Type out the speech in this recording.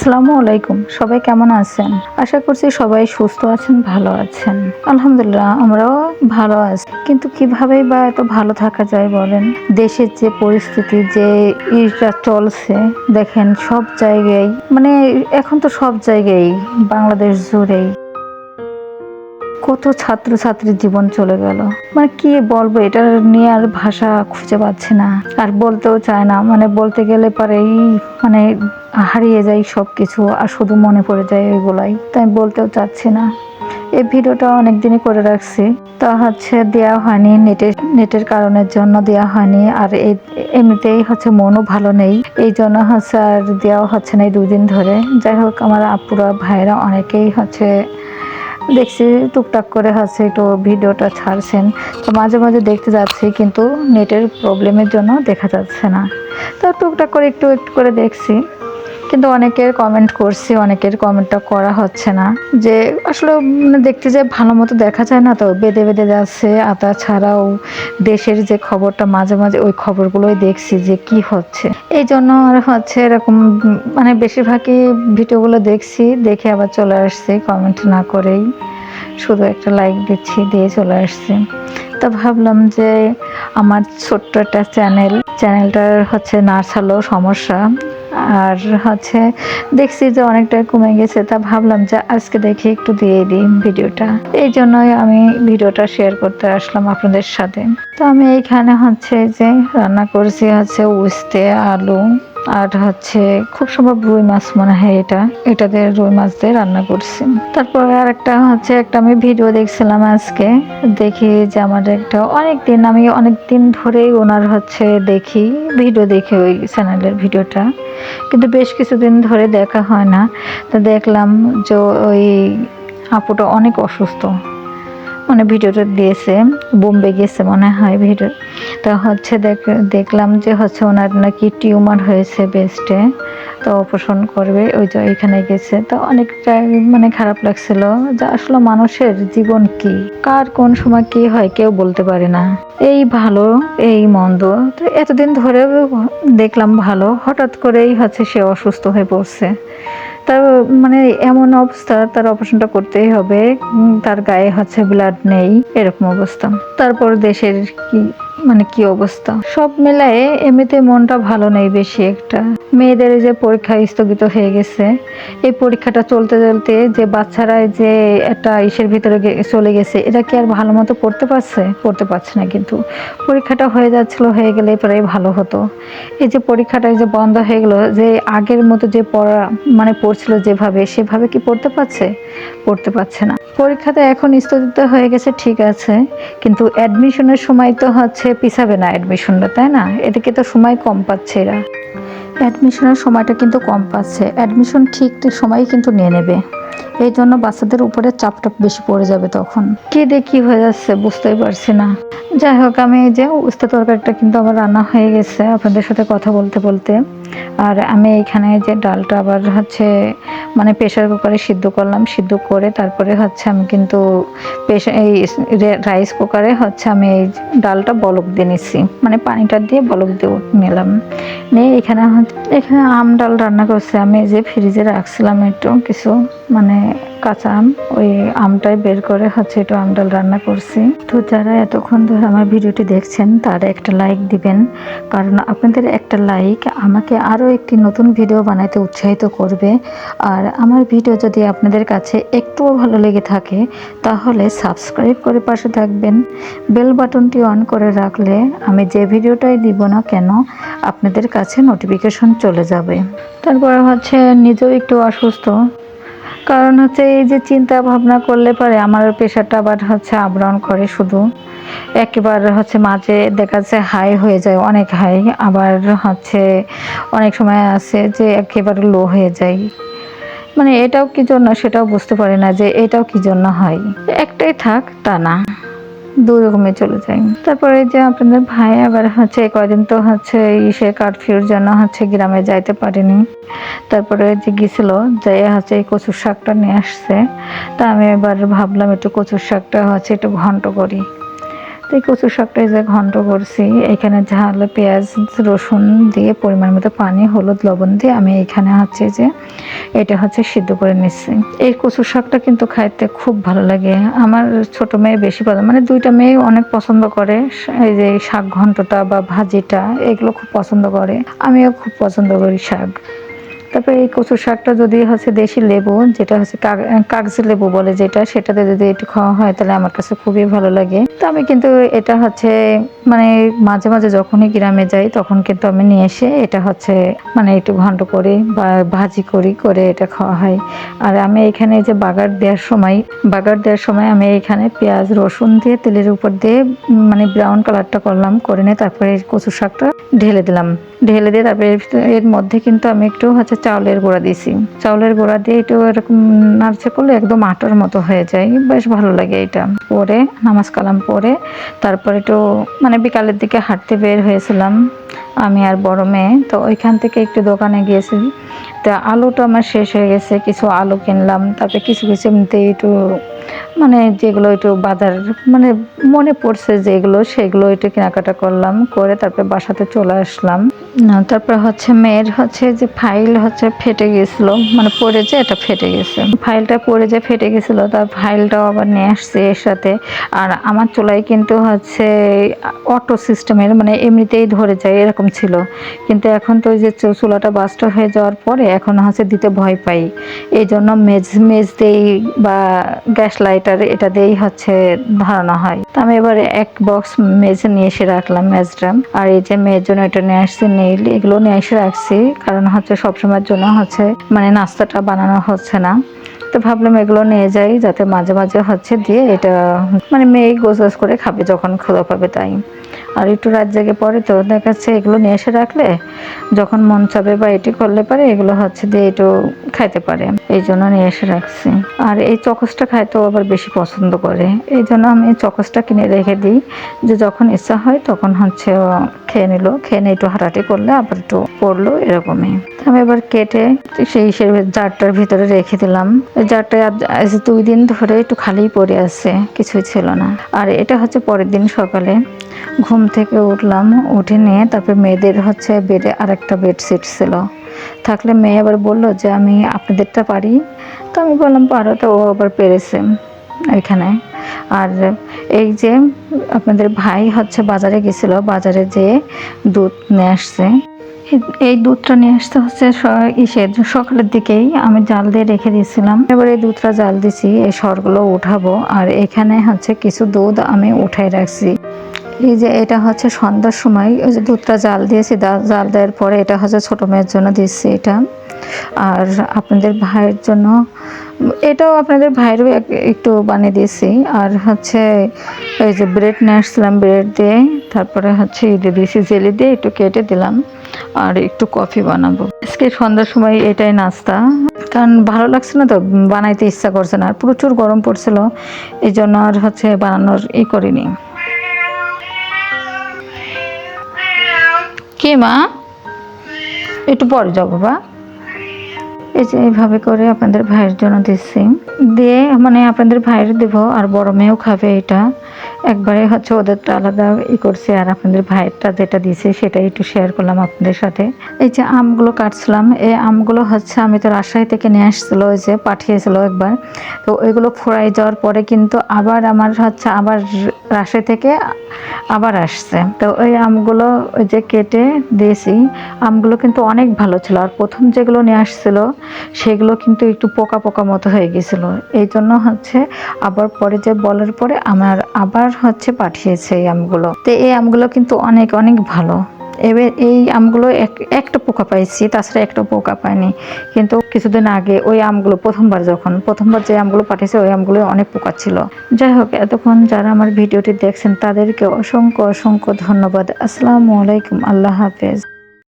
আসসালামু আলাইকুম, সবাই কেমন আছেন? আশা করছি সবাই সুস্থ আছেন, ভালো আছেন। আলহামদুলিল্লাহ আমরাও ভালো আছি। কিন্তু কিভাবেই বা এত ভালো থাকা যায় বলেন? দেশের যে পরিস্থিতি যে ইটা চলছে, দেখেন সব জায়গায়, মানে এখন তো সব জায়গায় বাংলাদেশ জুড়েই কত ছাত্রছাত্রীর জীবন চলে গেল। মানে কি বলবো, এটা নিয়ে আর ভাষা খুঁজে পাচ্ছি না, আর বলতেও চায় না। মানে বলতে গেলে পারেই মানে হারিয়ে যায় সবকিছু, আর শুধু মনে পড়ে যায় ওইগুলাই, তাই বলতেও চাচ্ছি না। এই ভিডিওটা অনেকদিনই করে রাখছি, তা হচ্ছে দেওয়া হয়নি, নেটের কারণের জন্য দেওয়া হয়নি। আর এমনিতেই হচ্ছে মনও ভালো নেই, এই জন্য হচ্ছে আর দেওয়া হচ্ছে না এই 2 দিন ধরে। যাই হোক, আমার আপুরা ভাইরা অনেকেই হচ্ছে দেখছি টুকটাক করে হচ্ছে একটু ভিডিওটা ছাড়ছেন, তো মাঝে মাঝে দেখতে যাচ্ছি, কিন্তু নেটের প্রবলেমের জন্য দেখা যাচ্ছে না। তো টুকটাক করে একটু একটু করে দেখছি, কিন্তু অনেকের কমেন্ট করছি, অনেকের কমেন্টটা করা হচ্ছে না। যে আসলে দেখতে যে ভালো মতো দেখা যায় না, তো বেঁধে বেঁধে যাচ্ছে। আর তাছাড়াও দেশের যে খবরটা মাঝে মাঝে ওই খবরগুলোই দেখছি যে কি হচ্ছে, এই জন্য আর হচ্ছে এরকম মানে বেশিরভাগই ভিডিওগুলো দেখছি, দেখে আবার চলে আসছি কমেন্ট না করেই, শুধু একটা লাইক দিচ্ছি, দিয়ে চলে আসছি। তা ভাবলাম যে আমার ছোট্ট একটা চ্যানেলটার হচ্ছে নার্স হলো সমস্যা, আর হচ্ছে দেখছি যে অনেকটাই কমে গেছে। তা ভাবলাম যে আজকে দেখে একটু দিয়ে দিই ভিডিওটা, এই জন্যই আমি ভিডিওটা শেয়ার করতে আসলাম আপনাদের সাথে। তো আমি এইখানে হচ্ছে যে রান্না করেছি হচ্ছে উস্তে, আলু, আর হচ্ছে খুব সম্ভব রুই মাছ মনে হয়, এটাতে রুই মাছ দিয়ে রান্না করছি। তারপরে আর একটা হচ্ছে আমি ভিডিও দেখছিলাম আজকে, দেখি যে আমার আমি অনেক দিন ধরেই ওনার হচ্ছে ভিডিও দেখি ওই চ্যানেলের ভিডিওটা, কিন্তু বেশ কিছুদিন ধরে দেখা হয় না। তো দেখলাম যে ওই আপুটা অনেক অসুস্থ, মানে ভিডিওটা দিয়েছে, বোম্বে গেছে মনে হয় ভিডিও। তা হচ্ছে দেখলাম যে হচ্ছে ওনার নাকি টিউমার হয়েছে ব্রেস্টে, তো অপারেশন করবে, ওই যে এখানে গেছে। তো অনেকটা মানে খারাপ লাগছিল যে আসলে মানুষের জীবন কি, কার কোন সময় কি হয় কেউ বলতে পারে না। এই ভালো এই মন্দ, তো এতদিন ধরে দেখলাম ভালো, হঠাৎ করেই হচ্ছে সে অসুস্থ হয়ে পড়ছে। তার মানে এমন অবস্থা, তার অপারেশনটা করতেই হবে, তার গায়ে হচ্ছে ব্লাড নেই, এরকম অবস্থা। তারপর দেশের কি অবস্থা, সব মিলায়ে এমনিতে মনটা ভালো নেই বেশি একটা। মেয়েদের যে পরীক্ষা স্থগিত হয়ে গেছে, এই পরীক্ষাটা চলতে চলতে যে বাচ্চারা যে একটা ইসের ভিতরে চলে গেছে, এটা কি আর ভালো মতো পড়তে পারছে না। কিন্তু পরীক্ষাটা হয়ে যাচ্ছিল, হয়ে গেলে প্রায় ভালো হতো। এই যে পরীক্ষাটা যে বন্ধ হয়ে গেল, যে আগের মতো যে পড়ছিল সেভাবে কি পড়তে পারছে না। পরীক্ষাটা এখন স্থগিত হয়ে গেছে ঠিক আছে, কিন্তু অ্যাডমিশনের সময় তো হচ্ছে পিছাবে না অ্যাডমিশনটা, তাই না? এদিকে তো সময় কম পাচ্ছে এরা, অ্যাডমিশনের সময়টা কিন্তু কম পাচ্ছে। অ্যাডমিশন ঠিক সময় কিন্তু নিয়ে নেবে, এই জন্য বাচ্চাদের উপরে চাপটা বেশি পড়ে যাবে। তখন কি দিয়ে কি হয়ে যাচ্ছে বুঝতেই পারছি না। যাই হোক, আমি এই যে উস্তা তরকারিটা কিন্তু আমার রান্না হয়ে গেছে আপনাদের সাথে কথা বলতে বলতে। আর আমি এইখানে যে ডালটা আবার হচ্ছে মানে প্রেশার কুকারে সিদ্ধ করলাম, সিদ্ধ করে তারপরে হচ্ছে আমি কিন্তু এই রাইস কুকারে হচ্ছে আমি এই ডালটা বলক দিয়ে নিচ্ছি, মানে পানিটা দিয়ে বলক দিয়ে নিলাম। নিয়ে এখানে আম ডাল রান্না করছি। আমি যে ফ্রিজে রাখছিলাম একটু কিছু মানে কাঁচা আম, ওই আমটাই বের করে হচ্ছে একটু আম ডাল রান্না করছি। তো যারা এতক্ষণ ধরে আমার ভিডিওটি দেখছেন তারা একটা লাইক দিবেন, কারণ আপনাদের একটা লাইক আমাকে আরও একটি নতুন ভিডিও বানাইতে উৎসাহিত করবে। আর আমার ভিডিও যদি আপনাদের কাছে একটুও ভালো লেগে থাকে তাহলে সাবস্ক্রাইব করে পাশে থাকবেন, বেল বাটনটি অন করে রাখলে আমি যে ভিডিওটাই দিব না কেন আপনাদের কাছে নোটিফিকেশন চলে যাবে। তারপরে হচ্ছে নিজেও একটু অসুস্থ, কারণ হচ্ছে এই যে চিন্তা ভাবনা করলে পারে আমার প্রেশারটা আবার হচ্ছে আপ ডাউন করে, শুধু একেবারে হচ্ছে মাঝে দেখা যাচ্ছে হাই হয়ে যায়, অনেক হাই, আবার হচ্ছে অনেক সময় আছে যে একেবারে লো হয়ে যায়। মানে এটাও কি জন্য সেটাও বুঝতে পারি না, যে এটাও কি জন্য হয়, একটাই থাক তা না, দুই রকমে চলে যায়। তারপরে যে আপনাদের ভাই আবার হচ্ছে কয়দিন তো হচ্ছে কারফিউর জন্য হচ্ছে গ্রামে যাইতে পারেনি। তারপরে যে গেছিল, যাই হচ্ছে এই কচুর শাকটা নিয়ে আসছে। তা আমি এবার ভাবলাম একটু কচুর শাকটা হচ্ছে একটু ঘন্ট করি। তো এই কচু শাকটা এই যে ঘন্ট করছি, এখানে ঝাল পেঁয়াজ রসুন দিয়ে পরিমাণ মতো পানি হলুদ লবণ দিয়ে আমি এখানে হচ্ছে যে এটা হচ্ছে সিদ্ধ করে নিচ্ছি। এই কচু শাকটা কিন্তু খাইতে খুব ভালো লাগে। আমার ছোট মেয়ে বেশি পছন্দ, মানে দুইটা মেয়ে অনেক পছন্দ করে এই যে শাক ঘন্টটা বা ভাজিটা, এগুলো খুব পছন্দ করে, আমিও খুব পছন্দ করি শাক। তারপরে এই কচু শাকটা যদি হচ্ছে দেশি লেবু, যেটা হচ্ছে কাগজি লেবু বলে যেটা, সেটাতে যদি একটু খাওয়া হয় তাহলে আমার কাছে খুবই ভালো লাগে। তো আমি কিন্তু এটা হচ্ছে মানে মাঝে মাঝে যখনই গ্রামে যাই তখন কিন্তু আমি নিয়ে এসে এটা হচ্ছে মানে একটু ঘন্ট করি বা ভাজি করি, করে এটা খাওয়া হয়। আর আমি এখানে যে বাগার দেওয়ার সময় আমি এখানে পেঁয়াজ রসুন দিয়ে তেলের উপর দিয়ে মানে ব্রাউন কালারটা করলাম, করে নিয়ে তারপরে কচু শাকটা ঢেলে দিলাম। ঢেলে দিয়ে তারপরে এর মধ্যে কিন্তু আমি একটু হচ্ছে চাউলের গুঁড়া দিয়েছি। চাউলের গুঁড়া দিয়ে একটু এরকম নাড়চে করলে একদম আটার মতো হয়ে যায়, বেশ ভালো লাগে এটা। পরে নামাজ কালাম পরে তারপরে একটু মানে বিকালের দিকে হাঁটতে বের হয়েছিলাম আমি আর বড় মেয়ে। তো ওইখান থেকে একটু দোকানে গিয়েছি, তা আলুটা আমার শেষ হয়ে গেছে, কিছু আলু কিনলাম। তারপরে কিছু কিছু এমনিতে একটু মানে যেগুলো একটু বাজার মানে মনে পড়ছে যেগুলো, সেগুলো একটু কেনাকাটা করলাম, করে তারপরে বাসাতে চলে আসলাম। তারপর হচ্ছে মেয়ের হচ্ছে যে ফাইল হচ্ছে ফেটে গেছিল, মানে পড়ে যে এটা ফেটে গেছে, ফাইলটা পড়ে যে ফেটে গেছিল, তার ফাইলটাও আবার নিয়ে আসছে এর সাথে। আর আমার চুলায় কিন্তু হচ্ছে অটো সিস্টেমের, মানে এমনিতেই ধরে যায় এরকম ছিল, কিন্তু এখন তো ওই যে চুলাটা বাস্ট হয়ে যাওয়ার পরে এখন হচ্ছে দিতে ভয় পাই, এই জন্য মেজ দিয়েই বা গ্যাস লাইটার এটা দিয়েই হচ্ছে ধরানো হয়। তো আমি এবার এক বক্স মেজ নিয়ে এসে রাখলাম মেজটা। আর এই যে মেয়ের জন্য এটা নিয়ে আসছি নেইল, এগুলো নিয়ে এসে রাখছি, কারণ হচ্ছে সবসময়ের জন্য হচ্ছে মানে নাস্তাটা বানানো হচ্ছে না। তো ভাবলাম এগুলো নিয়ে যাই, যাতে মাঝে মাঝে হচ্ছে দিয়ে এটা মানে মেয়ে গোছ করে খাবে যখন ক্ষুধা পাবে তাই। আর একটু রাত জেগে পরে তো দেখাচ্ছে এগুলো নিয়ে এসে রাখলে যখন মন চাবে বা এটি করলে পারে এগুলো হচ্ছে দিয়ে একটু খাইতে পারে, এই জন্য নিয়ে এসে রাখছি। আর এই চকসটা খাইতেও আবার বেশি পছন্দ করে, এই জন্য আমি চকসটা কিনে রেখে দিই, যে যখন ইচ্ছা হয় তখন হচ্ছে খেয়ে নিয়ে একটু হাঁটাহাঁটি করলে আবার একটু পড়লো, এরকমই। আমি এবার কেটে সেই জারটার ভিতরে রেখে দিলাম। জারটা 2 দিন ধরে একটু খালি পড়ে আছে, কিছুই ছিল না। আর এটা হচ্ছে পরের দিন সকালে ঘুম থেকে উঠলাম, উঠে নিয়ে তারপরে মেয়েদের হচ্ছে বেডে আরেকটা বেডশিট ছিল, থাকলে মেয়ে আবার বললো যে আমি আপনাদেরটা পারি। তো আমি বললাম পারো, তো ও আবার পেরেছে এখানে। আর এই যে আপনাদের ভাই হচ্ছে বাজারে গেছিল, বাজারে যেয়ে দুধ নিয়ে আসছে। এই দুধটা নিয়ে আসতে হচ্ছে সকালের দিকেই আমি জাল দিয়ে রেখে দিয়েছিলাম। এবার এই দুধটা জাল দিছি, এই সরগুলো উঠাবো। আর এখানে হচ্ছে কিছু দুধ আমি উঠাই রাখছি। এই যে এটা হচ্ছে সন্ধ্যার সময় ওই যে দুধটা জাল দিয়েছি, জাল দেওয়ার পরে এটা হচ্ছে ছোটো মেয়ের জন্য দিচ্ছি এটা। আর আপনাদের ভাইয়ের জন্য এটাও আপনাদের ভাইয়েরও একটু বানিয়ে দিয়েছি। আর হচ্ছে এই যে ব্রেড নিয়ে আসছিলাম, ব্রেড দিয়ে তারপরে হচ্ছে দিয়ে দিয়েছি, জেলি দিয়ে একটু কেটে দিলাম। আর একটু কফি বানাবো আজকে সন্ধ্যার সময়, এটাই নাস্তা। কারণ ভালো লাগছে না তো, বানাইতে ইচ্ছা করছে না, আর প্রচুর গরম পড়ছিল, এই জন্য আর হচ্ছে বানানোর করিনি। কি মা, একটু পরে যাবো বাবা। এই যে এইভাবে করে আপনাদের ভাইয়ের জন্য দিচ্ছি, দিয়ে মানে আপনাদের ভাইয়ের দেব, আর বড় মেয়েও খাবে এটা। একবারে হচ্ছে ওদেরটা আলাদা করছি, আর আপনাদের ভাইয়েরটা যেটা দিয়েছি সেটা একটু শেয়ার করলাম আপনাদের সাথে। এই যে আমগুলো কাটছিলাম, এই আমগুলো হচ্ছে আমি তো রাজশাহী থেকে নিয়ে আসছিলো, ওই যে পাঠিয়েছিল একবার, তো ওইগুলো ফোড়াই যাওয়ার পরে কিন্তু আবার আমার হচ্ছে আবার রাজশাহী থেকে আবার আসছে। তো ওই আমগুলো ওই যে কেটে দিয়েছি, আমগুলো কিন্তু অনেক ভালো ছিল। আর প্রথম যেগুলো নিয়ে আসছিল সেগুলো কিন্তু একটু পোকা পোকা মতো হয়ে গেছিলো, এই জন্য হচ্ছে আবার পরে যে বলার পরে আমার আবার হচ্ছে পাঠিয়েছে এই আমগুলো। তো এই আমগুলো কিন্তু অনেক অনেক ভালো। এবার এই আমগুলো একটা পোকা পাইছি, তাছাড়া একটা পোকা পাইনি। কিন্তু কিছুদিন আগে ওই আমগুলো প্রথমবার যে আমগুলো পাঠিয়েছে ওই আমগুলো অনেক পোকা ছিল। যাই হোক, এতক্ষণ যারা আমার ভিডিওটি দেখছেন তাদেরকে অসংখ্য অসংখ্য ধন্যবাদ। আসসালামু আলাইকুম, আল্লাহ হাফেজ।